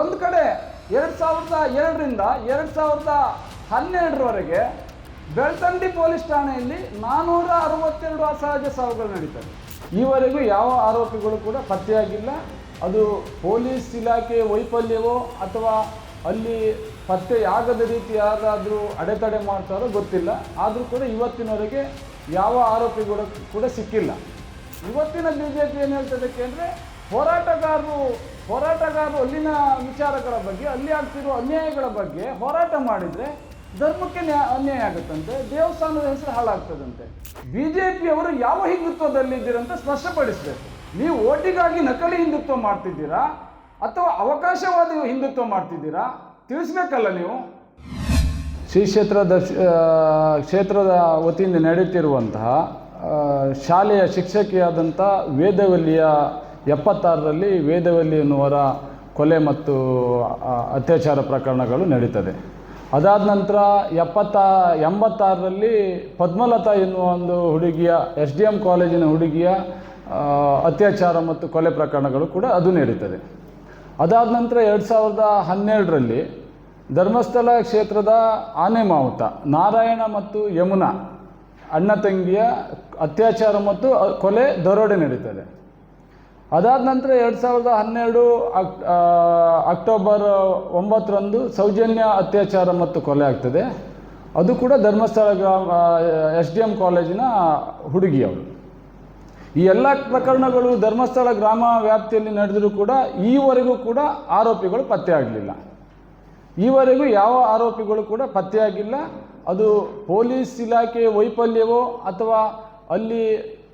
ಒಂದು ಕಡೆ 2002ರಿಂದ 2012ರವರೆಗೆ ಬೆಳ್ತಂಗಡಿ ಪೊಲೀಸ್ ಠಾಣೆಯಲ್ಲಿ 462 ಅಸಹಜ ಸಾವುಗಳು ನಡೀತವೆ. ಈವರೆಗೂ ಯಾವ ಆರೋಪಿಗಳು ಕೂಡ ಪತ್ತೆಯಾಗಿಲ್ಲ. ಅದು ಪೊಲೀಸ್ ಇಲಾಖೆ ವೈಫಲ್ಯವೋ ಅಥವಾ ಅಲ್ಲಿ ಪತ್ತೆಯಾಗದ ರೀತಿ ಯಾರಾದರೂ ಅಡೆತಡೆ ಮಾಡ್ತಾರೋ ಗೊತ್ತಿಲ್ಲ. ಆದರೂ ಕೂಡ ಇವತ್ತಿನವರೆಗೆ ಯಾವ ಆರೋಪಿಗಳು ಕೂಡ ಸಿಕ್ಕಿಲ್ಲ. ಇವತ್ತಿನ BJP ಏನು ಹೇಳ್ತದಕ್ಕೆ ಅಂದರೆ ಹೋರಾಟಗಾರರು ಅಲ್ಲಿನ ವಿಚಾರಗಳ ಬಗ್ಗೆ, ಅಲ್ಲಿ ಆಗ್ತಿರೋ ಅನ್ಯಾಯಗಳ ಬಗ್ಗೆ ಹೋರಾಟ ಮಾಡಿದರೆ ಧರ್ಮಕ್ಕೆ ಅನ್ಯಾಯ ಆಗುತ್ತಂತೆ, ದೇವಸ್ಥಾನದ ಹೆಸರು ಹಾಳಾಗ್ತದಂತೆ. BJPಯವರು ಯಾವ ಹಿಂದುತ್ವದಲ್ಲಿದ್ದೀರಂತ ಸ್ಪಷ್ಟಪಡಿಸಬೇಕು. ನೀವು ಓಟಿಗಾಗಿ ನಕಲಿ ಹಿಂದುತ್ವ ಮಾಡ್ತಿದ್ದೀರಾ ಅಥವಾ ಅವಕಾಶವಾದಿ ಹಿಂದುತ್ವ ಮಾಡ್ತಿದ್ದೀರಾ ತಿಳಿಸ್ಬೇಕಲ್ಲ ನೀವು. ಶ್ರೀ ಕ್ಷೇತ್ರದ ವತಿಯಿಂದ ನಡೆಯುತ್ತಿರುವಂತಹ ಶಾಲೆಯ ಶಿಕ್ಷಕಿಯಾದಂಥ ವೇದವಲ್ಲಿಯ 76ರಲ್ಲಿ ವೇದವಲ್ಲಿ ಎನ್ನುವರ ಕೊಲೆ ಮತ್ತು ಅತ್ಯಾಚಾರ ಪ್ರಕರಣಗಳು ನಡೀತದೆ. ಅದಾದ ನಂತರ 86ರಲ್ಲಿ ಪದ್ಮಲತಾ ಎನ್ನುವ ಒಂದು ಹುಡುಗಿಯ SDM ಕಾಲೇಜಿನ ಹುಡುಗಿಯ ಅತ್ಯಾಚಾರ ಮತ್ತು ಕೊಲೆ ಪ್ರಕರಣಗಳು ಕೂಡ ಅದು ನಡೀತದೆ. ಅದಾದ ನಂತರ 2012ರಲ್ಲಿ ಧರ್ಮಸ್ಥಳ ಕ್ಷೇತ್ರದ ಆನೆಮಾವುತ ನಾರಾಯಣ ಮತ್ತು ಯಮುನಾ ಅಣ್ಣ ತಂಗಿಯ ಅತ್ಯಾಚಾರ ಮತ್ತು ಕೊಲೆ ದರೋಡೆ ನಡೀತದೆ. ಅದಾದ ನಂತರ 2012 ಅಕ್ಟೋಬರ್ 9ರಂದು ಸೌಜನ್ಯ ಅತ್ಯಾಚಾರ ಮತ್ತು ಕೊಲೆ ಆಗ್ತದೆ. ಅದು ಕೂಡ ಧರ್ಮಸ್ಥಳ SDM ಕಾಲೇಜಿನ ಹುಡುಗಿಯವರು. ಈ ಎಲ್ಲ ಪ್ರಕರಣಗಳು ಧರ್ಮಸ್ಥಳ ಗ್ರಾಮ ವ್ಯಾಪ್ತಿಯಲ್ಲಿ ನಡೆದರೂ ಕೂಡ ಈವರೆಗೂ ಕೂಡ ಆರೋಪಿಗಳು ಪತ್ತೆಯಾಗಲಿಲ್ಲ. ಈವರೆಗೂ ಯಾವ ಆರೋಪಿಗಳು ಕೂಡ ಪತ್ತೆಯಾಗಿಲ್ಲ. ಅದು ಪೊಲೀಸ್ ಇಲಾಖೆ ವೈಫಲ್ಯವೋ ಅಥವಾ ಅಲ್ಲಿ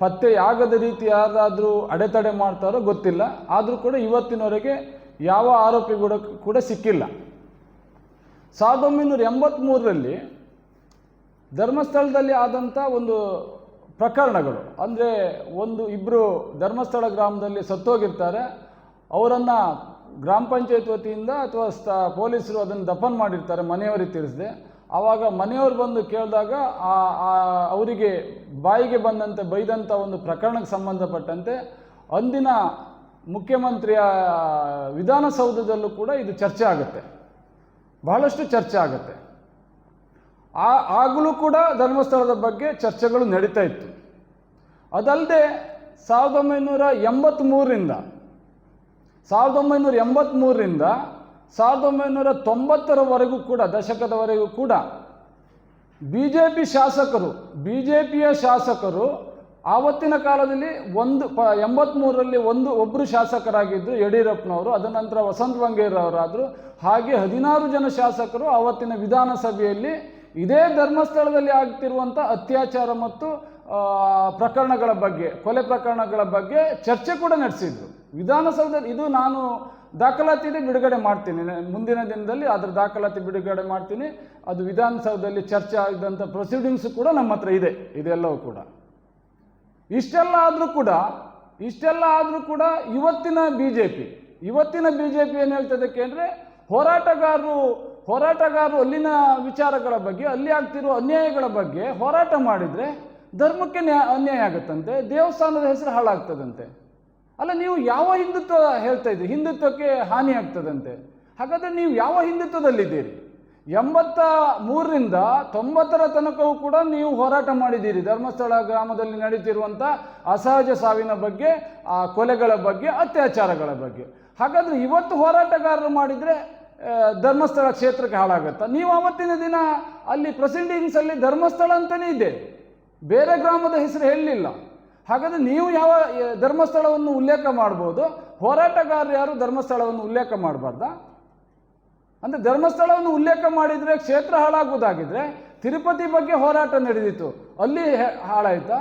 ಪತ್ತೆಯಾಗದ ರೀತಿ ಯಾರಾದರೂ ಅಡೆತಡೆ ಮಾಡ್ತಾರೋ ಗೊತ್ತಿಲ್ಲ. ಆದರೂ ಕೂಡ ಇವತ್ತಿನವರೆಗೆ ಯಾವ ಆರೋಪಿಗಳು ಕೂಡ ಸಿಕ್ಕಿಲ್ಲ. 1983ರಲ್ಲಿ ಧರ್ಮಸ್ಥಳದಲ್ಲಿ ಆದಂಥ ಒಂದು ಪ್ರಕರಣಗಳು ಅಂದರೆ ಇಬ್ಬರು ಧರ್ಮಸ್ಥಳ ಗ್ರಾಮದಲ್ಲಿ ಸತ್ತೋಗಿರ್ತಾರೆ. ಅವರನ್ನು ಗ್ರಾಮ ಪಂಚಾಯತ್ ವತಿಯಿಂದ ಅಥವಾ ಪೊಲೀಸರು ಅದನ್ನು ದಫನ್ ಮಾಡಿರ್ತಾರೆ ಮನೆಯವರಿಗೆ ತಿಳಿಸದೆ. ಆವಾಗ ಮನೆಯವರು ಬಂದು ಕೇಳಿದಾಗ ಅವರಿಗೆ ಬಾಯಿಗೆ ಬಂದಂತೆ ಬೈದಂಥ ಒಂದು ಪ್ರಕರಣಕ್ಕೆ ಸಂಬಂಧಪಟ್ಟಂತೆ ಅಂದಿನ ಮುಖ್ಯಮಂತ್ರಿಯ ವಿಧಾನಸೌಧದಲ್ಲೂ ಕೂಡ ಇದು ಚರ್ಚೆ ಆಗುತ್ತೆ, ಬಹಳಷ್ಟು ಚರ್ಚೆ ಆಗುತ್ತೆ. ಆಗಲೂ ಕೂಡ ಧರ್ಮಸ್ಥಳದ ಬಗ್ಗೆ ಚರ್ಚೆಗಳು ನಡೀತಾ ಇತ್ತು. ಅದಲ್ಲದೆ 1983ರಿಂದ 1990ರವರೆಗೂ ಕೂಡ ದಶಕದವರೆಗೂ ಕೂಡ BJPಯ ಶಾಸಕರು ಆವತ್ತಿನ ಕಾಲದಲ್ಲಿ 83ರಲ್ಲಿ ಒಬ್ಬರು ಶಾಸಕರಾಗಿದ್ದು ಯಡಿಯೂರಪ್ಪನವರು, ಅದ ನಂತರ ವಸಂತ ಬಂಗೇರವರಾದರು. ಹಾಗೆ 16 ಜನ ಶಾಸಕರು ಆವತ್ತಿನ ವಿಧಾನಸಭೆಯಲ್ಲಿ ಇದೇ ಧರ್ಮಸ್ಥಳದಲ್ಲಿ ಆಗ್ತಿರುವಂಥ ಅತ್ಯಾಚಾರ ಮತ್ತು ಪ್ರಕರಣಗಳ ಬಗ್ಗೆ, ಕೊಲೆ ಪ್ರಕರಣಗಳ ಬಗ್ಗೆ ಚರ್ಚೆ ಕೂಡ ನಡೆಸಿದ್ರು ವಿಧಾನಸೌಧದಲ್ಲಿ. ಇದು ನಾನು ದಾಖಲಾತಿನೇ ಬಿಡುಗಡೆ ಮಾಡ್ತೀನಿ, ಮುಂದಿನ ದಿನದಲ್ಲಿ ಅದರ ದಾಖಲಾತಿ ಬಿಡುಗಡೆ ಮಾಡ್ತೀನಿ. ಅದು ವಿಧಾನಸೌಧದಲ್ಲಿ ಚರ್ಚೆ ಆಗಿದ್ದಂಥ ಪ್ರೊಸೀಡಿಂಗ್ಸ್ ಕೂಡ ನಮ್ಮ ಹತ್ರ ಇದೆ, ಇದೆಲ್ಲವೂ ಕೂಡ. ಇಷ್ಟೆಲ್ಲ ಆದರೂ ಕೂಡ ಇವತ್ತಿನ BJP ಏನು ಹೇಳ್ತದಕ್ಕೆ ಅಂದರೆ ಹೋರಾಟಗಾರರು ಅಲ್ಲಿನ ವಿಚಾರಗಳ ಬಗ್ಗೆ, ಅಲ್ಲಿ ಆಗ್ತಿರೋ ಅನ್ಯಾಯಗಳ ಬಗ್ಗೆ ಹೋರಾಟ ಮಾಡಿದರೆ ಧರ್ಮಕ್ಕೆ ಅನ್ಯಾಯ ಆಗುತ್ತಂತೆ, ದೇವಸ್ಥಾನದ ಹೆಸರು ಹಾಳಾಗ್ತದಂತೆ. ಅಲ್ಲ, ನೀವು ಯಾವ ಹಿಂದುತ್ವ ಹೇಳ್ತಾ ಇದ್ದೀರಿ? ಹಿಂದುತ್ವಕ್ಕೆ ಹಾನಿ ಆಗ್ತದಂತೆ. ಹಾಗಾದರೆ ನೀವು ಯಾವ ಹಿಂದುತ್ವದಲ್ಲಿದ್ದೀರಿ? 83ರಿಂದ 90ರ ತನಕವೂ ಕೂಡ ನೀವು ಹೋರಾಟ ಮಾಡಿದ್ದೀರಿ ಧರ್ಮಸ್ಥಳ ಗ್ರಾಮದಲ್ಲಿ ನಡೀತಿರುವಂಥ ಅಸಹಜ ಸಾವಿನ ಬಗ್ಗೆ, ಕೊಲೆಗಳ ಬಗ್ಗೆ, ಅತ್ಯಾಚಾರಗಳ ಬಗ್ಗೆ. ಹಾಗಾದರೆ ಇವತ್ತು ಹೋರಾಟಗಾರರು ಮಾಡಿದರೆ ಧರ್ಮಸ್ಥಳ ಕ್ಷೇತ್ರಕ್ಕೆ ಹಾಳಾಗತ್ತಾ? ನೀವು ಆವತ್ತಿನ ದಿನ ಅಲ್ಲಿ ಪ್ರೊಸೀಡಿಂಗ್ಸಲ್ಲಿ ಧರ್ಮಸ್ಥಳ ಅಂತಲೇ ಇದೆ, ಬೇರೆ ಗ್ರಾಮದ ಹೆಸರು ಹೇಳಲಿಲ್ಲ. ಹಾಗಾದರೆ ನೀವು ಯಾವ ಧರ್ಮಸ್ಥಳವನ್ನು ಉಲ್ಲೇಖ ಮಾಡ್ಬೋದು, ಹೋರಾಟಗಾರರು ಯಾರು ಧರ್ಮಸ್ಥಳವನ್ನು ಉಲ್ಲೇಖ ಮಾಡಬಾರ್ದಾ? ಅಂದರೆ ಧರ್ಮಸ್ಥಳವನ್ನು ಉಲ್ಲೇಖ ಮಾಡಿದರೆ ಕ್ಷೇತ್ರ ಹಾಳಾಗುವುದಾಗಿದ್ದರೆ ತಿರುಪತಿ ಬಗ್ಗೆ ಹೋರಾಟ ನಡೆದಿತ್ತು, ಅಲ್ಲಿ ಹಾಳಾಯ್ತಾ?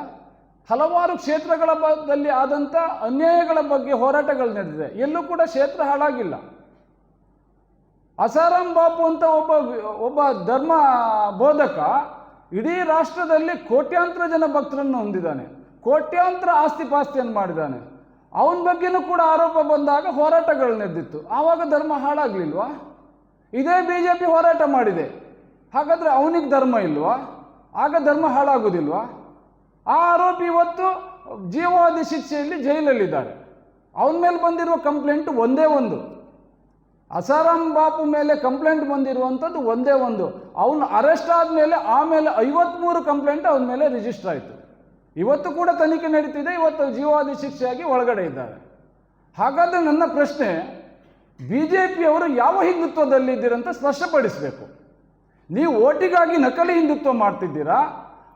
ಹಲವಾರು ಕ್ಷೇತ್ರಗಳಲ್ಲಿ ಆದಂಥ ಅನ್ಯಾಯಗಳ ಬಗ್ಗೆ ಹೋರಾಟಗಳು ನಡೆದಿದೆ, ಎಲ್ಲೂ ಕೂಡ ಕ್ಷೇತ್ರ ಹಾಳಾಗಿಲ್ಲ. ಅಸಾರಾಮ್ ಬಾಪು ಅಂತ ಒಬ್ಬ ಧರ್ಮ ಬೋಧಕ ಇಡೀ ರಾಷ್ಟ್ರದಲ್ಲಿ ಕೋಟ್ಯಾಂತರ ಜನ ಭಕ್ತರನ್ನು ಹೊಂದಿದ್ದಾನೆ, ಕೋಟ್ಯಾಂತರ ಆಸ್ತಿ ಪಾಸ್ತಿಯನ್ನು ಮಾಡಿದ್ದಾನೆ. ಅವನ ಬಗ್ಗೆನೂ ಕೂಡ ಆರೋಪ ಬಂದಾಗ ಹೋರಾಟಗಳು ನಡೆದಿತ್ತು, ಆವಾಗ ಧರ್ಮ ಹಾಳಾಗಲಿಲ್ವಾ? ಇದೇ BJP ಹೋರಾಟ ಮಾಡಿದೆ, ಹಾಗಾದರೆ ಅವನಿಗೆ ಧರ್ಮ ಇಲ್ವಾ? ಆಗ ಧರ್ಮ ಹಾಳಾಗೋದಿಲ್ವಾ? ಆ ಆರೋಪಿ ಇವತ್ತು ಜೀವಾವಧಿ ಶಿಕ್ಷೆಯಲ್ಲಿ ಜೈಲಲ್ಲಿದ್ದಾರೆ. ಅವನ ಮೇಲೆ ಬಂದಿರುವ ಕಂಪ್ಲೇಂಟ್ ಒಂದೇ ಒಂದು, ಅಸಾರಾಮ್ ಬಾಪು ಮೇಲೆ ಕಂಪ್ಲೇಂಟ್ ಬಂದಿರುವಂಥದ್ದು ಒಂದೇ ಒಂದು. ಅವನು ಅರೆಸ್ಟ್ ಆದಮೇಲೆ ಆಮೇಲೆ 53 ಕಂಪ್ಲೇಂಟ್ ಅವನ ಮೇಲೆ ರಿಜಿಸ್ಟರ್ ಆಯಿತು. ಇವತ್ತು ಕೂಡ ತನಿಖೆ ನಡೀತಿದೆ. ಇವತ್ತು ಜೀವಾವಧಿ ಶಿಕ್ಷೆಯಾಗಿ ಒಳಗಡೆ ಇದ್ದಾರೆ. ಹಾಗಾದರೆ ನನ್ನ ಪ್ರಶ್ನೆ, BJPಯವರು ಯಾವ ಹಿಂದುತ್ವದಲ್ಲಿದ್ದೀರಂತ ಸ್ಪಷ್ಟಪಡಿಸಬೇಕು. ನೀವು ಓಟಿಗಾಗಿ ನಕಲಿ ಹಿಂದುತ್ವ ಮಾಡ್ತಿದ್ದೀರಾ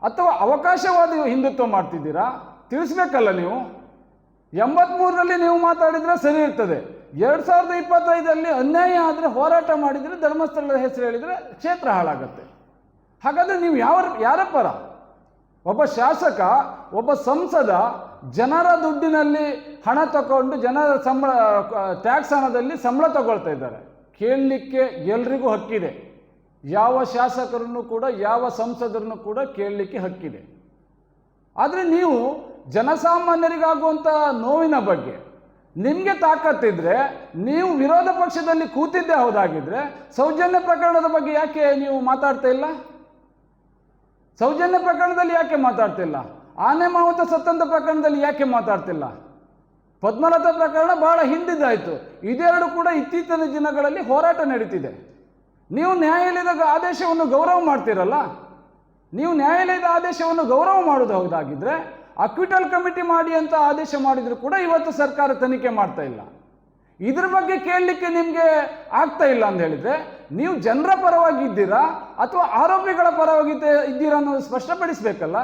ಅಥವಾ ಅವಕಾಶವಾದಿ ಹಿಂದುತ್ವ ಮಾಡ್ತಿದ್ದೀರಾ ತಿಳಿಸ್ಬೇಕಲ್ಲ. ನೀವು 83ರಲ್ಲಿ ನೀವು ಮಾತಾಡಿದರೆ ಸರಿ ಇರ್ತದೆ. 2025ರಲ್ಲಿ ಅನ್ಯಾಯ ಆದರೆ ಹೋರಾಟ ಮಾಡಿದರೆ, ಧರ್ಮಸ್ಥಳದ ಹೆಸರು ಹೇಳಿದರೆ ಕ್ಷೇತ್ರ ಹಾಳಾಗತ್ತೆ. ಹಾಗಾದರೆ ನೀವು ಯಾರ ಪರ? ಒಬ್ಬ ಶಾಸಕ, ಒಬ್ಬ ಸಂಸದ ಜನರ ದುಡ್ಡಿನಲ್ಲಿ ಹಣ ತಗೊಂಡು ಜನರ ಸಂಬಳ, ಟ್ಯಾಕ್ಸ್ ಹಣದಲ್ಲಿ ಸಂಬಳ ತಗೊಳ್ತಾ ಇದ್ದಾರೆ. ಕೇಳಲಿಕ್ಕೆ ಎಲ್ರಿಗೂ ಹಕ್ಕಿದೆ. ಯಾವ ಶಾಸಕರನ್ನು ಕೂಡ, ಯಾವ ಸಂಸದರನ್ನು ಕೂಡ ಕೇಳಲಿಕ್ಕೆ ಹಕ್ಕಿದೆ. ಆದರೆ ನೀವು ಜನಸಾಮಾನ್ಯರಿಗಾಗುವಂಥ ನೋವಿನ ಬಗ್ಗೆ ನಿಮಗೆ ತಾಕತ್ತಿದ್ರೆ, ನೀವು ವಿರೋಧ ಪಕ್ಷದಲ್ಲಿ ಕೂತಿದ್ದೇ ಹೌದಾಗಿದ್ರೆ, ಸೌಜನ್ಯ ಪ್ರಕರಣದ ಬಗ್ಗೆ ಯಾಕೆ ನೀವು ಮಾತಾಡ್ತಾ ಇಲ್ಲ? ಸೌಜನ್ಯ ಪ್ರಕರಣದಲ್ಲಿ ಯಾಕೆ ಮಾತಾಡ್ತಿಲ್ಲ? ಆನೆ ಮಾವುತ ಸತ್ತಂತ ಪ್ರಕರಣದಲ್ಲಿ ಯಾಕೆ ಮಾತಾಡ್ತಿಲ್ಲ? ಪದ್ಮಲತಾ ಪ್ರಕರಣ ಬಹಳ ಹಿಂದಿದ್ದಾಯಿತು. ಇದೆರಡು ಕೂಡ ಇತ್ತೀಚಿನ ದಿನಗಳಲ್ಲಿ ಹೋರಾಟ ನಡೀತಿದೆ. ನೀವು ನ್ಯಾಯಾಲಯದ ಆದೇಶವನ್ನು ಗೌರವ ಮಾಡ್ತೀರಲ್ಲ. ನೀವು ನ್ಯಾಯಾಲಯದ ಆದೇಶವನ್ನು ಗೌರವ ಮಾಡೋದು ಹೌದಾಗಿದ್ರೆ, ಅಕ್ವಿಟಲ್ ಕಮಿಟಿ ಮಾಡಿ ಅಂತ ಆದೇಶ ಮಾಡಿದ್ರು ಕೂಡ ಇವತ್ತು ಸರ್ಕಾರ ತನಿಖೆ ಮಾಡ್ತಾ ಇಲ್ಲ. ಇದ್ರ ಬಗ್ಗೆ ಕೇಳಲಿಕ್ಕೆ ನಿಮಗೆ ಆಗ್ತಾ ಇಲ್ಲ ಅಂತ ಹೇಳಿದ್ರೆ, ನೀವು ಜನರ ಪರವಾಗಿ ಇದ್ದೀರಾ ಅಥವಾ ಆರೋಪಿಗಳ ಪರವಾಗಿ ಇದ್ದೀರಾ ಅನ್ನೋದು ಸ್ಪಷ್ಟಪಡಿಸಬೇಕಲ್ಲ.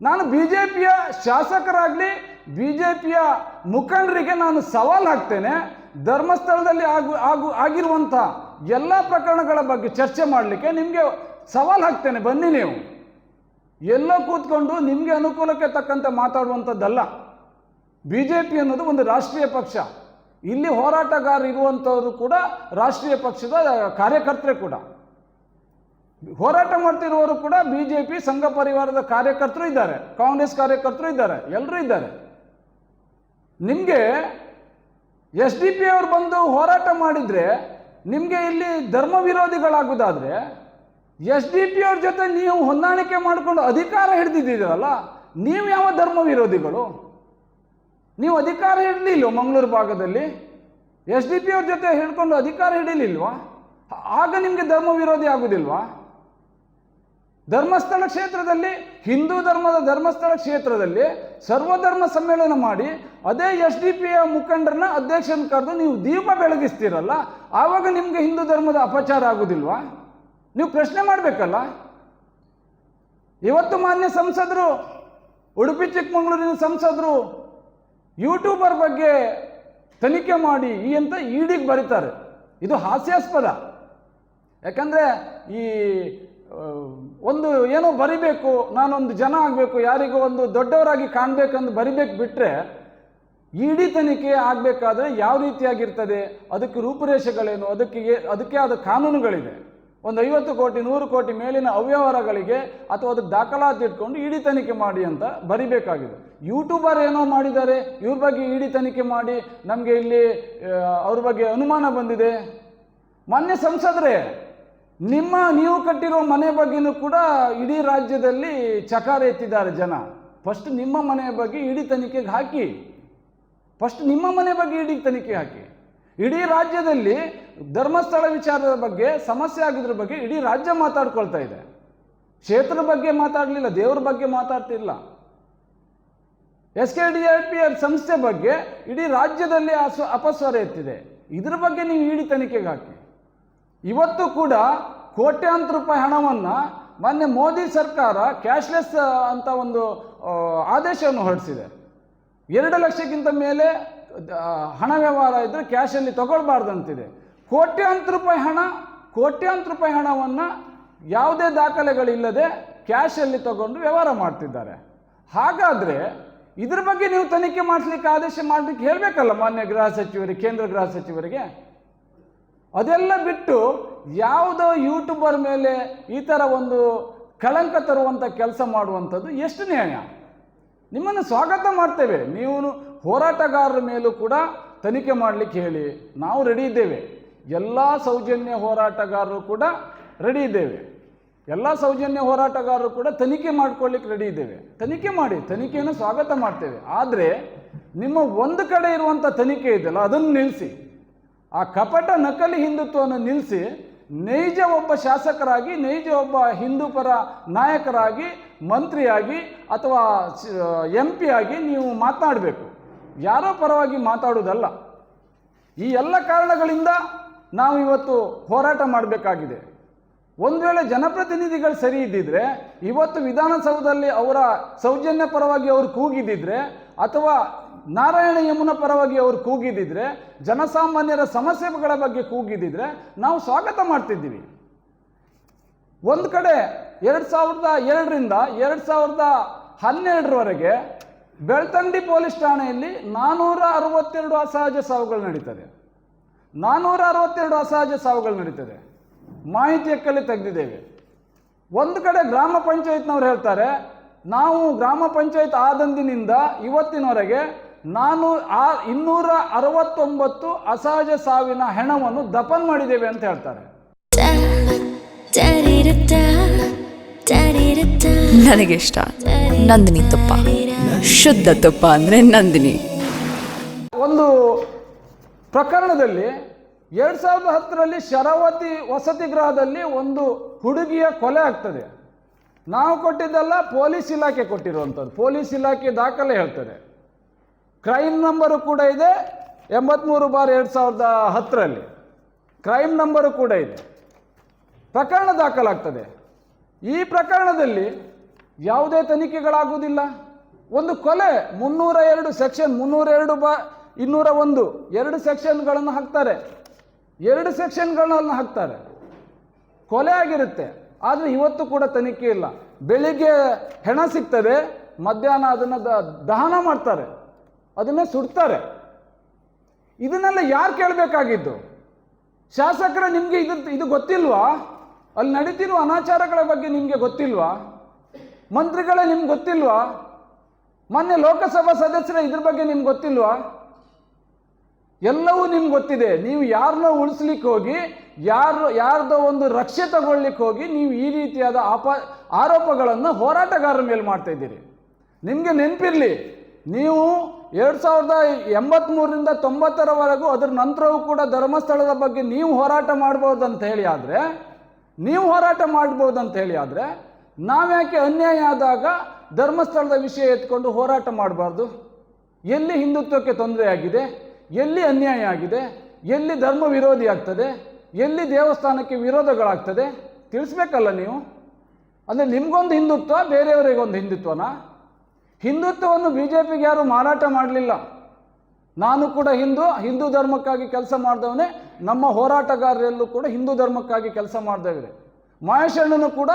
ನಾನು BJPಯ ಶಾಸಕರಾಗಲಿ, BJPಯ ಮುಖಂಡರಿಗೆ ನಾನು ಸವಾಲು ಹಾಕ್ತೇನೆ. ಧರ್ಮಸ್ಥಳದಲ್ಲಿ ಆಗಿರುವಂಥ ಎಲ್ಲ ಪ್ರಕರಣಗಳ ಬಗ್ಗೆ ಚರ್ಚೆ ಮಾಡಲಿಕ್ಕೆ ನಿಮಗೆ ಸವಾಲು ಹಾಕ್ತೇನೆ. ಬನ್ನಿ, ನೀವು ಎಲ್ಲೋ ಕೂತ್ಕೊಂಡು ನಿಮಗೆ ಅನುಕೂಲಕ್ಕೆ ತಕ್ಕಂತೆ ಮಾತಾಡುವಂಥದ್ದಲ್ಲ. BJP ಅನ್ನೋದು ಒಂದು ರಾಷ್ಟ್ರೀಯ ಪಕ್ಷ. ಇಲ್ಲಿ ಹೋರಾಟಗಾರರು ಇರುವಂಥವರು ಕೂಡ ರಾಷ್ಟ್ರೀಯ ಪಕ್ಷದ ಕಾರ್ಯಕರ್ತರೇ ಕೂಡ. ಹೋರಾಟ ಮಾಡ್ತಿರುವವರು ಕೂಡ BJP ಸಂಘ ಪರಿವಾರದ ಕಾರ್ಯಕರ್ತರು ಇದ್ದಾರೆ, ಕಾಂಗ್ರೆಸ್ ಕಾರ್ಯಕರ್ತರು ಇದ್ದಾರೆ, ಎಲ್ಲರೂ ಇದ್ದಾರೆ. ನಿಮಗೆ SDP ಅವರು ಬಂದು ಹೋರಾಟ ಮಾಡಿದರೆ, ನಿಮಗೆ ಇಲ್ಲಿ ಧರ್ಮ ವಿರೋಧಿಗಳಾಗೋದಾದರೆ, SDP ಅವ್ರ ಜೊತೆ ನೀವು ಹೊಂದಾಣಿಕೆ ಮಾಡಿಕೊಂಡು ಅಧಿಕಾರ ಹಿಡಿದಿದ್ದೀರಲ್ಲ, ನೀವು ಯಾವ ಧರ್ಮ ವಿರೋಧಿಗಳು? ನೀವು ಅಧಿಕಾರ ಹಿಡಲಿಲ್ವ? ಮಂಗಳೂರು ಭಾಗದಲ್ಲಿ SDP ಅವ್ರ ಜೊತೆ ಹಿಡ್ಕೊಂಡು ಅಧಿಕಾರ ಹಿಡಿಲಿಲ್ವಾ? ಆಗ ನಿಮಗೆ ಧರ್ಮ ವಿರೋಧಿ ಆಗುದಿಲ್ವಾ? ಧರ್ಮಸ್ಥಳ ಕ್ಷೇತ್ರದಲ್ಲಿ, ಹಿಂದೂ ಧರ್ಮದ ಧರ್ಮಸ್ಥಳ ಕ್ಷೇತ್ರದಲ್ಲಿ ಸರ್ವಧರ್ಮ ಸಮ್ಮೇಳನ ಮಾಡಿ ಅದೇ SDP ಮುಖಂಡರನ್ನ ಅಧ್ಯಕ್ಷನ ಕರೆದು ನೀವು ದೀಪ ಬೆಳಗಿಸ್ತೀರಲ್ಲ, ಆವಾಗ ನಿಮಗೆ ಹಿಂದೂ ಧರ್ಮದ ಅಪಚಾರ ಆಗುದಿಲ್ವಾ? ನೀವು ಪ್ರಶ್ನೆ ಮಾಡಬೇಕಲ್ಲ. ಇವತ್ತು ಮಾನ್ಯ ಸಂಸದರು, ಉಡುಪಿ ಚಿಕ್ಕಮಗಳೂರಿನ ಸಂಸದರು ಯೂಟ್ಯೂಬರ್ ಬಗ್ಗೆ ತನಿಖೆ ಮಾಡಿ ಅಂತ ಇಡಿಗೆ ಬರೀತಾರೆ. ಇದು ಹಾಸ್ಯಾಸ್ಪದ. ಯಾಕಂದರೆ ಈ ಒಂದು ಏನೋ ಬರಿಬೇಕು, ನಾನೊಂದು ಜನ ಆಗಬೇಕು, ಯಾರಿಗೂ ಒಂದು ದೊಡ್ಡವರಾಗಿ ಕಾಣಬೇಕಂದು ಬರಿಬೇಕು ಬಿಟ್ಟರೆ, ಇಡಿ ತನಿಖೆ ಆಗಬೇಕಾದ್ರೆ ಯಾವ ರೀತಿಯಾಗಿರ್ತದೆ, ಅದಕ್ಕೆ ರೂಪುರೇಷೆಗಳೇನು, ಅದಕ್ಕೆ ಆದ ಕಾನೂನುಗಳಿದೆ. ಒಂದು 50 ಕೋಟಿ 100 ಕೋಟಿ ಮೇಲಿನ ಅವ್ಯವಹಾರಗಳಿಗೆ ಅಥವಾ ಅದಕ್ಕೆ ದಾಖಲಾತಿ ಇಟ್ಕೊಂಡು ಇಡಿ ತನಿಖೆ ಮಾಡಿ ಅಂತ ಬರಿಬೇಕಾಗಿದೆ. ಯೂಟ್ಯೂಬರ್ ಏನೋ ಮಾಡಿದ್ದಾರೆ, ಇವ್ರ ಬಗ್ಗೆ ಇಡಿ ತನಿಖೆ ಮಾಡಿ ನಮಗೆ ಇಲ್ಲಿ ಅವ್ರ ಬಗ್ಗೆ ಅನುಮಾನ ಬಂದಿದೆ. ಮಾನ್ಯ ಸಂಸದರೇ, ನೀವು ಕಟ್ಟಿರೋ ಮನೆ ಬಗ್ಗೆನೂ ಕೂಡ ಇಡೀ ರಾಜ್ಯದಲ್ಲಿ ಚಕಾರ ಎತ್ತಿದ್ದಾರೆ ಜನ. ಫಸ್ಟ್ ನಿಮ್ಮ ಮನೆಯ ಬಗ್ಗೆ ಇಡಿ ತನಿಖೆಗೆ ಹಾಕಿ. ಫಸ್ಟ್ ನಿಮ್ಮ ಮನೆ ಬಗ್ಗೆ ಇಡಿ ತನಿಖೆ ಹಾಕಿ. ಇಡೀ ರಾಜ್ಯದಲ್ಲಿ ಧರ್ಮಸ್ಥಳ ವಿಚಾರದ ಬಗ್ಗೆ, ಸಮಸ್ಯೆ ಆಗಿದ್ರ ಬಗ್ಗೆ ಇಡೀ ರಾಜ್ಯ ಮಾತಾಡ್ಕೊಳ್ತಾ ಇದೆ. ಕ್ಷೇತ್ರದ ಬಗ್ಗೆ ಮಾತಾಡಲಿಲ್ಲ, ದೇವ್ರ ಬಗ್ಗೆ ಮಾತಾಡ್ತಿಲ್ಲ. SKDRP ಸಂಸ್ಥೆ ಬಗ್ಗೆ ಇಡೀ ರಾಜ್ಯದಲ್ಲಿ ಅಪಸ್ವರ ಎತ್ತಿದೆ. ಇದ್ರ ಬಗ್ಗೆ ನೀವು ಇಡಿ ತನಿಖೆಗೆ ಹಾಕಿ. ಇವತ್ತು ಕೂಡ ಕೋಟ್ಯಾಂತರ ರೂಪಾಯಿ ಹಣವನ್ನು ಮೊನ್ನೆ ಮೋದಿ ಸರ್ಕಾರ ಕ್ಯಾಶ್ಲೆಸ್ ಅಂತ ಒಂದು ಆದೇಶವನ್ನು ಹೊರಡಿಸಿದೆ. 2 ಲಕ್ಷಕ್ಕಿಂತ ಮೇಲೆ ಹಣ ವ್ಯವಹಾರ ಇದ್ದರೆ ಕ್ಯಾಶಲ್ಲಿ ತಗೊಳ್ಬಾರ್ದಂತಿದೆ. ಕೋಟ್ಯಾಂತರ ರೂಪಾಯಿ ಹಣವನ್ನು ಯಾವುದೇ ದಾಖಲೆಗಳಿಲ್ಲದೆ ಕ್ಯಾಶಲ್ಲಿ ತಗೊಂಡು ವ್ಯವಹಾರ ಮಾಡ್ತಿದ್ದಾರೆ. ಹಾಗಾದರೆ ಇದ್ರ ಬಗ್ಗೆ ನೀವು ತನಿಖೆ ಮಾಡಿಸ್ಲಿಕ್ಕೆ ಆದೇಶ ಮಾಡಲಿಕ್ಕೆ ಹೇಳಬೇಕಲ್ಲ ಮಾನ್ಯ ಗೃಹ ಸಚಿವರಿಗೆ, ಕೇಂದ್ರ ಗೃಹ ಸಚಿವರಿಗೆ. ಅದೆಲ್ಲ ಬಿಟ್ಟು ಯಾವುದೋ ಯೂಟ್ಯೂಬರ್ ಮೇಲೆ ಈ ಥರ ಒಂದು ಕಳಂಕ ತರುವಂಥ ಕೆಲಸ ಮಾಡುವಂಥದ್ದು ಎಷ್ಟು ನ್ಯಾಯ? ನಿಮ್ಮನ್ನು ಸ್ವಾಗತ ಮಾಡ್ತೇವೆ. ನೀವು ಹೋರಾಟಗಾರರ ಮೇಲೂ ಕೂಡ ತನಿಖೆ ಮಾಡಲಿಕ್ಕೆ ಹೇಳಿ, ನಾವು ರೆಡಿ ಇದ್ದೇವೆ. ಎಲ್ಲ ಸೌಜನ್ಯ ಹೋರಾಟಗಾರರು ಕೂಡ ರೆಡಿ ಇದ್ದೇವೆ. ಎಲ್ಲ ಸೌಜನ್ಯ ಹೋರಾಟಗಾರರು ಕೂಡ ತನಿಖೆ ಮಾಡ್ಕೊಳ್ಳಿಕ್ಕೆ ರೆಡಿ ಇದ್ದೇವೆ. ತನಿಖೆ ಮಾಡಿ, ತನಿಖೆಯನ್ನು ಸ್ವಾಗತ ಮಾಡ್ತೇವೆ. ಆದರೆ ನಿಮ್ಮ ಒಂದು ಕಡೆ ಇರುವಂಥ ತನಿಖೆ ಇದೆಯಲ್ಲ, ಅದನ್ನು ನಿಲ್ಲಿಸಿ. ಆ ಕಪಟ ನಕಲಿ ಹಿಂದುತ್ವವನ್ನು ನಿಲ್ಲಿಸಿ ನೈಜ ಒಬ್ಬ ಶಾಸಕರಾಗಿ, ನೈಜ ಒಬ್ಬ ಹಿಂದೂ ಪರ ನಾಯಕರಾಗಿ, ಮಂತ್ರಿಯಾಗಿ ಅಥವಾ MP ಆಗಿ ನೀವು ಮಾತನಾಡಬೇಕು, ಯಾರೋ ಪರವಾಗಿ ಮಾತಾಡೋದಲ್ಲ. ಈ ಎಲ್ಲ ಕಾರಣಗಳಿಂದ ನಾವು ಇವತ್ತು ಹೋರಾಟ ಮಾಡಬೇಕಾಗಿದೆ. ಒಂದು ವೇಳೆ ಜನಪ್ರತಿನಿಧಿಗಳು ಸರಿ ಇದ್ದಿದ್ರೆ ಇವತ್ತು ವಿಧಾನಸೌಧದಲ್ಲಿ ಅವರ ಸೌಜನ್ಯ ಪರವಾಗಿ ಅವರು ಕೂಗಿದ್ದಿದ್ರೆ ಅಥವಾ ನಾರಾಯಣ ಯಮುನ ಪರವಾಗಿ ಅವರು ಕೂಗಿದ್ದಿದ್ರೆ, ಜನಸಾಮಾನ್ಯರ ಸಮಸ್ಯೆಗಳ ಬಗ್ಗೆ ಕೂಗಿದ್ದಿದ್ರೆ ನಾವು ಸ್ವಾಗತ ಮಾಡ್ತಿದ್ದೀವಿ. ಒಂದು ಕಡೆ 2002ರಿಂದ 2012ರವರೆಗೆ ಬೆಳ್ತಂಗಡಿ ಪೊಲೀಸ್ ಠಾಣೆಯಲ್ಲಿ 462 ಅಸಹಜ ಸಾವುಗಳು ನಡೀತದೆ. 462 ಅಸಹಜ ಸಾವುಗಳು ನಡೀತದೆ. ಮಾಹಿತಿ ಹಕ್ಕಲ್ಲಿ ತೆಗೆದಿದ್ದೇವೆ. ಒಂದು ಕಡೆ ಗ್ರಾಮ ಪಂಚಾಯತ್ನವ್ರು ಹೇಳ್ತಾರೆ, ನಾವು ಗ್ರಾಮ ಪಂಚಾಯತ್ ಆದಂದಿನಿಂದ ಇವತ್ತಿನವರೆಗೆ 269 ಅಸಹಜ ಸಾವಿನ ಹೆಣವನ್ನು ದಫನ್ ಮಾಡಿದ್ದೇವೆ ಅಂತ ಹೇಳ್ತಾರೆ. ನನಗೆ ಇಷ್ಟ ನಂದಿನಿ ತುಪ್ಪ, ಶುದ್ಧ ತುಪ್ಪ ಅಂದ್ರೆ ನಂದಿನಿ. ಒಂದು ಪ್ರಕರಣದಲ್ಲಿ 2010ರಲ್ಲಿ ಶರಾವತಿ ವಸತಿ ಗೃಹದಲ್ಲಿ ಒಂದು ಹುಡುಗಿಯ ಕೊಲೆ ಆಗ್ತದೆ. ನಾವು ಕೊಟ್ಟಿದ್ದಲ್ಲ, ಪೊಲೀಸ್ ಇಲಾಖೆ ಕೊಟ್ಟಿರುವಂಥದ್ದು. ಪೊಲೀಸ್ ಇಲಾಖೆ ದಾಖಲೆ ಹೇಳ್ತದೆ. ಕ್ರೈಮ್ ನಂಬರು ಕೂಡ ಇದೆ 83/2010ರಲ್ಲಿ ಕ್ರೈಮ್ ನಂಬರು ಕೂಡ ಇದೆ. ಪ್ರಕರಣ ದಾಖಲಾಗ್ತದೆ. ಈ ಪ್ರಕರಣದಲ್ಲಿ ಯಾವುದೇ ತನಿಖೆಗಳಾಗುವುದಿಲ್ಲ. ಒಂದು ಕೊಲೆ 302 ಸೆಕ್ಷನ್ 302/201 2 ಸೆಕ್ಷನ್ಗಳನ್ನು ಹಾಕ್ತಾರೆ. 2 ಸೆಕ್ಷನ್ಗಳನ್ನು ಹಾಕ್ತಾರೆ. ಕೊಲೆ ಆಗಿರುತ್ತೆ, ಆದರೆ ಇವತ್ತು ಕೂಡ ತನಿಖೆ ಇಲ್ಲ. ಬೆಳಿಗ್ಗೆ ಹೆಣ ಸಿಗ್ತದೆ, ಮಧ್ಯಾಹ್ನ ಅದನ್ನು ದಹನ ಮಾಡ್ತಾರೆ, ಅದನ್ನೇ ಸುಡ್ತಾರೆ. ಇದನ್ನೆಲ್ಲ ಯಾರು ಕೇಳಬೇಕಾಗಿದ್ದು? ಶಾಸಕರ ನಿಮಗೆ ಇದು ಗೊತ್ತಿಲ್ವಾ? ಅಲ್ಲಿ ನಡೀತಿರುವ ಅನಾಚಾರಗಳ ಬಗ್ಗೆ ನಿಮಗೆ ಗೊತ್ತಿಲ್ವಾ? ಮಂತ್ರಿಗಳೇ ನಿಮ್ಗೆ ಗೊತ್ತಿಲ್ವಾ? ಮೊನ್ನೆ ಲೋಕಸಭಾ ಸದಸ್ಯರ ಇದ್ರ ಬಗ್ಗೆ ನಿಮ್ಗೆ ಗೊತ್ತಿಲ್ವಾ? ಎಲ್ಲವೂ ನಿಮ್ಗೆ ಗೊತ್ತಿದೆ. ನೀವು ಯಾರನ್ನೋ ಉಳಿಸ್ಲಿಕ್ಕೆ ಹೋಗಿ, ಯಾರ್ದೋ ಒಂದು ರಕ್ಷೆ ತಗೊಳ್ಲಿಕ್ಕೆ ಹೋಗಿ ನೀವು ಈ ರೀತಿಯಾದ ಆರೋಪಗಳನ್ನು ಹೋರಾಟಗಾರರ ಮೇಲೆ ಮಾಡ್ತಾ ಇದ್ದೀರಿ. ನಿಮಗೆ ನೆನಪಿರಲಿ, ನೀವು 2083ರಿಂದ 90ರವರೆಗೂ ಅದರ ನಂತರವೂ ಕೂಡ ಧರ್ಮಸ್ಥಳದ ಬಗ್ಗೆ ನೀವು ಹೋರಾಟ ಮಾಡ್ಬೋದಂತ ಹೇಳಿ ಆದರೆ ನಾವ್ಯಾಕೆ ಅನ್ಯಾಯ ಆದಾಗ ಧರ್ಮಸ್ಥಳದ ವಿಷಯ ಎತ್ಕೊಂಡು ಹೋರಾಟ ಮಾಡಬಾರ್ದು? ಎಲ್ಲಿ ಹಿಂದುತ್ವಕ್ಕೆ ತೊಂದರೆ ಆಗಿದೆ, ಎಲ್ಲಿ ಅನ್ಯಾಯ ಆಗಿದೆ, ಎಲ್ಲಿ ಧರ್ಮ ವಿರೋಧಿ ಆಗ್ತದೆ, ಎಲ್ಲಿ ದೇವಸ್ಥಾನಕ್ಕೆ ವಿರೋಧಗಳಾಗ್ತದೆ ತಿಳಿಸ್ಬೇಕಲ್ಲ ನೀವು. ಅಂದರೆ ನಿಮ್ಗೊಂದು ಹಿಂದುತ್ವ, ಬೇರೆಯವರಿಗೊಂದು ಹಿಂದುತ್ವನಾ? ಹಿಂದುತ್ವವನ್ನು BJPಗೆ ಯಾರು ಮಾರಾಟ ಮಾಡಲಿಲ್ಲ. ನಾನು ಕೂಡ ಹಿಂದೂ ಧರ್ಮಕ್ಕಾಗಿ ಕೆಲಸ ಮಾಡಿದವನೇ. ನಮ್ಮ ಹೋರಾಟಗಾರರೆಲ್ಲೂ ಕೂಡ ಹಿಂದೂ ಧರ್ಮಕ್ಕಾಗಿ ಕೆಲಸ ಮಾಡಿದವರೇ. ಮಹೇಶಣ್ಣನು ಕೂಡ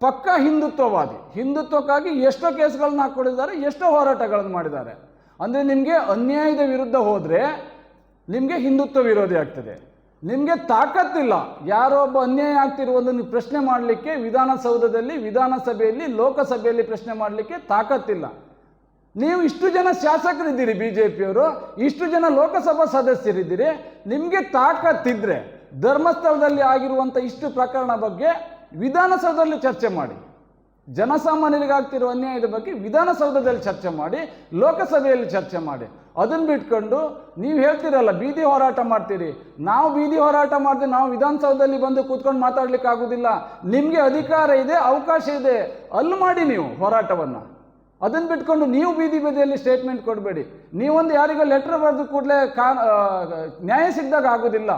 ಪಕ್ಕ ಹಿಂದುತ್ವವಾದಿ. ಹಿಂದುತ್ವಕ್ಕಾಗಿ ಎಷ್ಟೋ ಕೇಸ್ಗಳನ್ನ ಹಾಕ್ಕೊಂಡಿದ್ದಾರೆ, ಎಷ್ಟೋ ಹೋರಾಟಗಳನ್ನು ಮಾಡಿದ್ದಾರೆ. ಅಂದರೆ ನಿಮಗೆ ಅನ್ಯಾಯದ ವಿರುದ್ಧ ಹೋದರೆ ನಿಮಗೆ ಹಿಂದುತ್ವ ವಿರೋಧಿ ಆಗ್ತದೆ. ನಿಮಗೆ ತಾಕತ್ತಿಲ್ಲ ಯಾರೋ ಒಬ್ಬ ಅನ್ಯಾಯ ಆಗ್ತಿರುವುದನ್ನು ಪ್ರಶ್ನೆ ಮಾಡಲಿಕ್ಕೆ. ವಿಧಾನಸೌಧದಲ್ಲಿ, ವಿಧಾನಸಭೆಯಲ್ಲಿ, ಲೋಕಸಭೆಯಲ್ಲಿ ಪ್ರಶ್ನೆ ಮಾಡಲಿಕ್ಕೆ ತಾಕತ್ತಿಲ್ಲ. ನೀವು ಇಷ್ಟು ಜನ ಶಾಸಕರಿದ್ದೀರಿ, BJPಯವರು ಇಷ್ಟು ಜನ ಲೋಕಸಭಾ ಸದಸ್ಯರಿದ್ದೀರಿ. ನಿಮಗೆ ತಾಕತ್ತಿದ್ರೆ ಧರ್ಮಸ್ಥಳದಲ್ಲಿ ಆಗಿರುವಂಥ ಇಷ್ಟು ಪ್ರಕರಣ ಬಗ್ಗೆ ವಿಧಾನಸೌಧದಲ್ಲಿ ಚರ್ಚೆ ಮಾಡಿ. ಜನಸಾಮಾನ್ಯರಿಗಾಗ್ತಿರೋ ಅನ್ಯಾಯದ ಬಗ್ಗೆ ವಿಧಾನಸೌಧದಲ್ಲಿ ಚರ್ಚೆ ಮಾಡಿ, ಲೋಕಸಭೆಯಲ್ಲಿ ಚರ್ಚೆ ಮಾಡಿ. ಅದನ್ನು ಬಿಟ್ಕೊಂಡು ನೀವು ಹೇಳ್ತೀರಲ್ಲ ಬೀದಿ ಹೋರಾಟ ಮಾಡ್ತೀರಿ. ನಾವು ಬೀದಿ ಹೋರಾಟ ಮಾಡಿದ್ರೆ ನಾವು ವಿಧಾನಸೌಧದಲ್ಲಿ ಬಂದು ಕೂತ್ಕೊಂಡು ಮಾತಾಡ್ಲಿಕ್ಕೆ ಆಗೋದಿಲ್ಲ. ನಿಮಗೆ ಅಧಿಕಾರ ಇದೆ, ಅವಕಾಶ ಇದೆ, ಅಲ್ಲಿ ಮಾಡಿ ನೀವು ಹೋರಾಟವನ್ನು. ಅದನ್ನು ಬಿಟ್ಕೊಂಡು ನೀವು ಬೀದಿಯಲ್ಲಿ ಸ್ಟೇಟ್ಮೆಂಟ್ ಕೊಡಬೇಡಿ. ನೀವೊಂದು ಯಾರಿಗೋ ಲೆಟರ್ ಬರೆದು ಕೂಡಲೇ ನ್ಯಾಯ ಸಿಗ್ದಾಗ ಆಗೋದಿಲ್ಲ.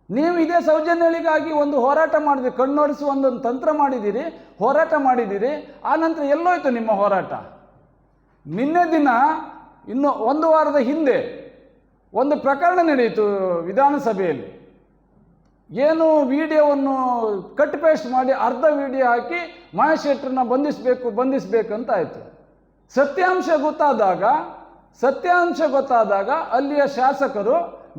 ನೀವು ಇದೇ ಸೌಜನ್ಯಗಳಿಗಾಗಿ ಒಂದು ಹೋರಾಟ ಮಾಡಿದಿರಿ, ಕಣ್ಣೋಡಿಸುವ ಒಂದು ತಂತ್ರ ಮಾಡಿದ್ದೀರಿ, ಹೋರಾಟ ಮಾಡಿದ್ದೀರಿ. ಆ ನಂತರ ಎಲ್ಲೋಯ್ತು ನಿಮ್ಮ ಹೋರಾಟ? ನಿನ್ನೆ ದಿನ ಇನ್ನು ಒಂದು ವಾರದ ಹಿಂದೆ ಒಂದು ಪ್ರಕರಣ ನಡೆಯಿತು ವಿಧಾನಸಭೆಯಲ್ಲಿ. ಏನು ವಿಡಿಯೋವನ್ನು ಕಟ್ ಪೇಸ್ಟ್ ಮಾಡಿ ಅರ್ಧ ವಿಡಿಯೋ ಹಾಕಿ ಮಹೇಶ್ ಶೆಟ್ಟರನ್ನ ಬಂಧಿಸಬೇಕು ಅಂತ ಆಯಿತು. ಸತ್ಯಾಂಶ ಗೊತ್ತಾದಾಗ ಅಲ್ಲಿಯ ಶಾಸಕರು,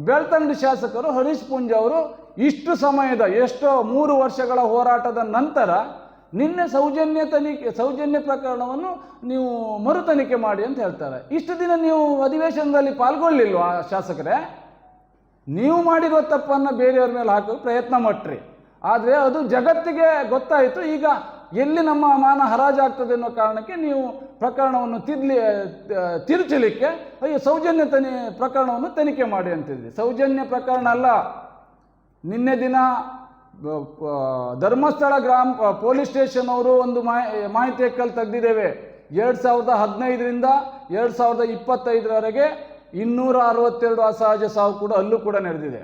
ಬೆಳ್ತಂಗಡಿ ಶಾಸಕರು ಹರೀಶ್ ಪುಂಜ್ ಅವರು ಇಷ್ಟು ಸಮಯದ ಎಷ್ಟೋ 3 ವರ್ಷಗಳ ಹೋರಾಟದ ನಂತರ ನಿನ್ನೆ ಸೌಜನ್ಯ ಪ್ರಕರಣವನ್ನು ನೀವು ಮರು ತನಿಖೆ ಮಾಡಿ ಅಂತ ಹೇಳ್ತಾರೆ. ಇಷ್ಟು ದಿನ ನೀವು ಅಧಿವೇಶನದಲ್ಲಿ ಪಾಲ್ಗೊಳ್ಳಿಲ್ವಾ ಶಾಸಕರೇ? ನೀವು ಮಾಡಿರೋ ತಪ್ಪನ್ನು ಬೇರೆಯವ್ರ ಮೇಲೆ ಹಾಕೋ ಪ್ರಯತ್ನ ಮಾಡ್ರಿ. ಆದರೆ ಅದು ಜಗತ್ತಿಗೆ ಗೊತ್ತಾಯಿತು. ಈಗ ಎಲ್ಲಿ ನಮ್ಮ ಮಾನ ಹರಾಜಾಗ್ತದೆ ಅನ್ನೋ ಕಾರಣಕ್ಕೆ ನೀವು ಪ್ರಕರಣವನ್ನು ತಿರುಚಲಿಕ್ಕೆ ಅಯ್ಯೋ ಸೌಜನ್ಯ ಪ್ರಕರಣವನ್ನು ತನಿಖೆ ಮಾಡಿ ಅಂತಿದ್ರಿ. ಸೌಜನ್ಯ ಪ್ರಕರಣ ಅಲ್ಲ. ನಿನ್ನೆ ದಿನ ಧರ್ಮಸ್ಥಳ ಪೊಲೀಸ್ ಸ್ಟೇಷನ್ ಅವರು ಒಂದು ಮಾಹಿತಿ ಕಲ್ ತೆಗೆದಿದ್ದೇವೆ. 2015ರಿಂದ 2025ರವರೆಗೆ 262 ಅಸಹಜ ಸಾವು ಕೂಡ ಅಲ್ಲೂ ಕೂಡ ನಡೆದಿದೆ.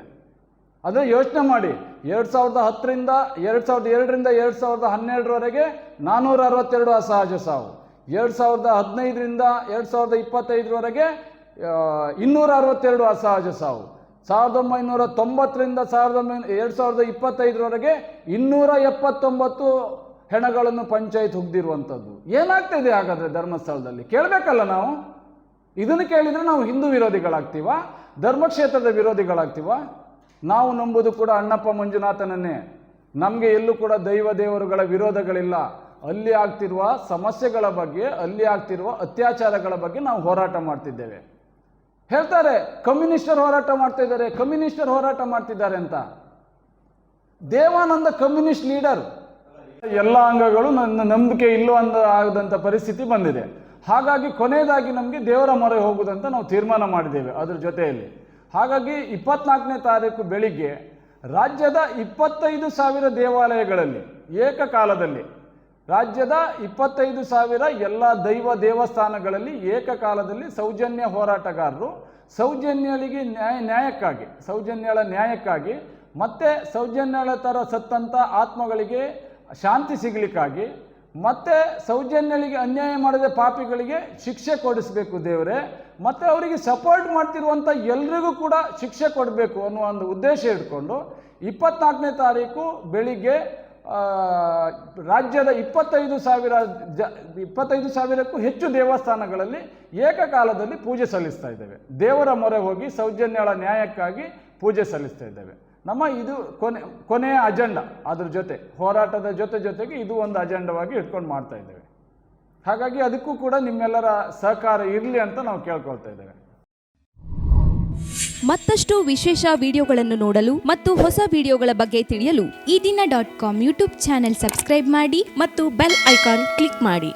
ಅದೇ ಯೋಚನೆ ಮಾಡಿ, 2010ರಿಂದ 2002ರಿಂದ 2012ರವರೆಗೆ 462 ಅಸಹಜ ಸಾವು, 2015ರಿಂದ 2025ರವರೆಗೆ 262 ಅಸಹಜ ಸಾವು, 1990ರಿಂದ 2025ರವರೆಗೆ 279 ಹೆಣಗಳನ್ನು ಪಂಚಾಯತ್ ಹುಗ್ದಿರುವಂಥದ್ದು. ಏನಾಗ್ತಿದೆ ಹಾಗಾದರೆ ಧರ್ಮಸ್ಥಳದಲ್ಲಿ? ಕೇಳಬೇಕಲ್ಲ ನಾವು. ಇದನ್ನು ಕೇಳಿದರೆ ನಾವು ಹಿಂದೂ ವಿರೋಧಿಗಳಾಗ್ತೀವ, ಧರ್ಮಕ್ಷೇತ್ರದ ವಿರೋಧಿಗಳಾಗ್ತೀವ? ನಾವು ನಂಬುದು ಕೂಡ ಅಣ್ಣಪ್ಪ ಮಂಜುನಾಥನನ್ನೇ. ನಮಗೆ ಎಲ್ಲೂ ಕೂಡ ದೈವ ದೇವರುಗಳ ವಿರೋಧಗಳಿಲ್ಲ. ಅಲ್ಲಿ ಆಗ್ತಿರುವ ಸಮಸ್ಯೆಗಳ ಬಗ್ಗೆ, ಅಲ್ಲಿ ಆಗ್ತಿರುವ ಅತ್ಯಾಚಾರಗಳ ಬಗ್ಗೆ ನಾವು ಹೋರಾಟ ಮಾಡ್ತಿದ್ದೇವೆ. ಹೇಳ್ತಾರೆ ಕಮ್ಯುನಿಸ್ಟರು ಹೋರಾಟ ಮಾಡ್ತಾ ಇದ್ದಾರೆ, ಕಮ್ಯುನಿಸ್ಟರು ಹೋರಾಟ ಮಾಡ್ತಿದ್ದಾರೆ ಅಂತ. Devananda communist leader. ಎಲ್ಲ ಅಂಗಗಳು ನನ್ನ ನಂಬಿಕೆ ಆಗದಂಥ ಪರಿಸ್ಥಿತಿ ಬಂದಿದೆ. ಹಾಗಾಗಿ ಕೊನೆಯದಾಗಿ ನಮಗೆ ದೇವರ ಮೊರೆ ಹೋಗುವುದಂತ ನಾವು ತೀರ್ಮಾನ ಮಾಡಿದ್ದೇವೆ ಅದ್ರ ಜೊತೆಯಲ್ಲಿ. ಹಾಗಾಗಿ 24ನೇ ತಾರೀಕು ಬೆಳಿಗ್ಗೆ ರಾಜ್ಯದ 25,000 ದೇವಾಲಯಗಳಲ್ಲಿ ಏಕಕಾಲದಲ್ಲಿ, ರಾಜ್ಯದ 25,000 ಎಲ್ಲ ದೇವಸ್ಥಾನಗಳಲ್ಲಿ ಏಕಕಾಲದಲ್ಲಿ ಸೌಜನ್ಯ ಹೋರಾಟಗಾರರು ಸೌಜನ್ಯಳ ನ್ಯಾಯಕ್ಕಾಗಿ ಮತ್ತೆ ಸೌಜನ್ಯಳ ಥರ ಸತ್ತಂಥ ಆತ್ಮಗಳಿಗೆ ಶಾಂತಿ ಸಿಗಲಿಕ್ಕಾಗಿ, ಮತ್ತೆ ಸೌಜನ್ಯಳಿಗೆ ಅನ್ಯಾಯ ಮಾಡಿದ ಪಾಪಿಗಳಿಗೆ ಶಿಕ್ಷೆ ಕೊಡಿಸಬೇಕು ದೇವರೇ, ಮತ್ತು ಅವರಿಗೆ ಸಪೋರ್ಟ್ ಮಾಡ್ತಿರುವಂಥ ಎಲ್ರಿಗೂ ಕೂಡ ಶಿಕ್ಷೆ ಕೊಡಬೇಕು ಅನ್ನುವ ಒಂದು ಉದ್ದೇಶ ಇಟ್ಕೊಂಡು 24ನೇ ತಾರೀಕು ಬೆಳಿಗ್ಗೆ ರಾಜ್ಯದ 25,000ಕ್ಕೂ ಹೆಚ್ಚು ದೇವಸ್ಥಾನಗಳಲ್ಲಿ ಏಕಕಾಲದಲ್ಲಿ ಪೂಜೆ ಸಲ್ಲಿಸ್ತಾ ಇದ್ದೇವೆ. ದೇವರ ಮೊರೆ ಹೋಗಿ ಸೌಜನ್ಯಳ ನ್ಯಾಯಕ್ಕಾಗಿ ಪೂಜೆ ಸಲ್ಲಿಸ್ತಾ ಇದ್ದೇವೆ. ನಮ್ಮ ಇದು ಕೊನೆಯ ಅಜೆಂಡಾ. ಅದ್ರ ಜೊತೆ ಹೋರಾಟದ ಜೊತೆಗೆ ಇದು ಒಂದು ಅಜೆಂಡವಾಗಿ ಇಟ್ಕೊಂಡು ಮಾಡ್ತಾ ಇದ್ದೇವೆ. ಹಾಗಾಗಿ ಅದಕ್ಕೂ ಕೂಡ ನಿಮ್ಮೆಲ್ಲರ ಸಹಕಾರ ಇರಲಿ ಅಂತ ನಾವು ಕೇಳ್ಕೊಳ್ತಾ ಇದ್ದೇವೆ. ಮತ್ತಷ್ಟು ವಿಶೇಷ ವಿಡಿಯೋಗಳನ್ನು ನೋಡಲು ಮತ್ತು ಹೊಸ ವಿಡಿಯೋಗಳ ಬಗ್ಗೆ ತಿಳಿಯಲು ಈ ದಿನ .com ಯೂಟ್ಯೂಬ್ ಚಾನೆಲ್ ಸಬ್ಸ್ಕ್ರೈಬ್ ಮಾಡಿ ಮತ್ತು ಬೆಲ್ ಐಕಾನ್ ಕ್ಲಿಕ್ ಮಾಡಿ.